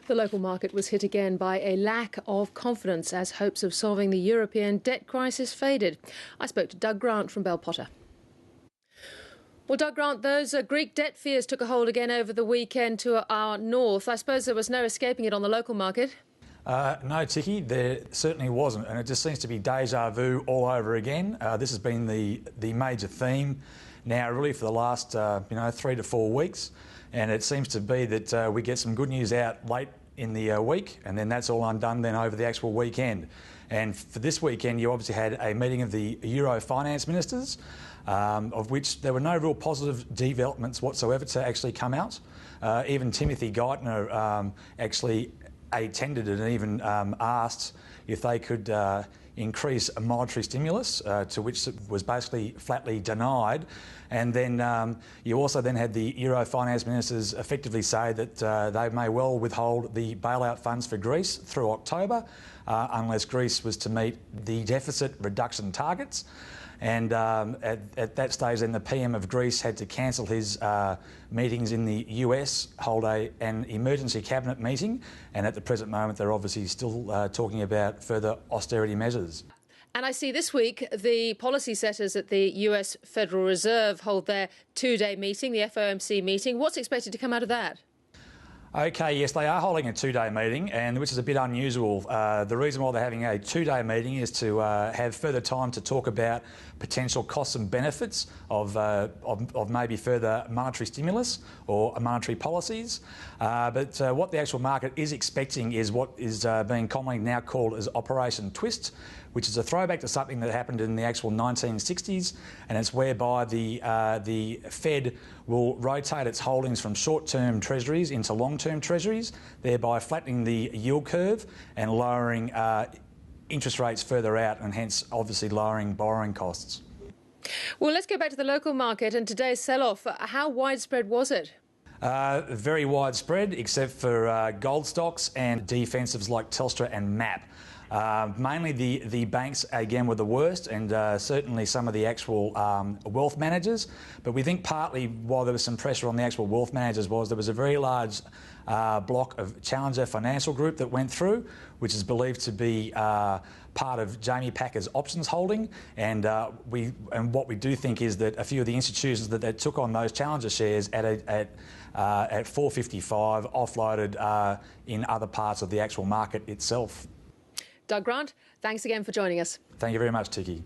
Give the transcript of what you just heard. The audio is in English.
The local market was hit again by a lack of confidence as hopes of solving the European debt crisis faded. I spoke to Doug Grant from Bell Potter. Well, Doug Grant, those Greek debt fears took a hold again over the weekend to our north. I suppose there was no escaping it on the local market. No, Ticky, there certainly wasn't, and it just seems to be deja vu all over again. This has been the major theme now, really, for the last 3 to 4 weeks, and it seems to be that we get some good news out late in the week, and then that's all undone then over the actual weekend. And for this weekend, you obviously had a meeting of the Euro finance ministers, of which there were no real positive developments whatsoever to actually come out. Even Timothy Geithner actually attended and even asked if they could increase a monetary stimulus, to which it was basically flatly denied. And then you also then had the Euro finance ministers effectively say that they may well withhold the bailout funds for Greece through October, unless Greece was to meet the deficit reduction targets. And at that stage, then the PM of Greece had to cancel his meetings in the US, hold an emergency cabinet meeting, and at the present moment, they're obviously still talking about further austerity measures. And I see this week the policy setters at the US Federal Reserve hold their two-day meeting, the FOMC meeting. What's expected to come out of that? Okay, yes, they are holding a two-day meeting, and which is a bit unusual. The reason why they're having a two-day meeting is to have further time to talk about potential costs and benefits of maybe further monetary stimulus or monetary policies. But what the actual market is expecting is what is being commonly now called as Operation Twist, which is a throwback to something that happened in the actual 1960s, and it's whereby the Fed will rotate its holdings from short-term treasuries into long-term treasuries, thereby flattening the yield curve and lowering interest rates further out, and hence obviously lowering borrowing costs. Well, let's go back to the local market and today's sell-off. How widespread was it? Very widespread, except for gold stocks and defensives like Telstra and MAP. Mainly the banks, again, were the worst, and certainly some of the actual wealth managers. But we think partly why there was some pressure on the actual wealth managers was there was a very large block of Challenger Financial Group that went through, which is believed to be part of Jamie Packer's options holding. And what we do think is that a few of the institutions that took on those Challenger shares at 4.55 offloaded in other parts of the actual market itself. Doug Grant, thanks again for joining us. Thank you very much, Ticky.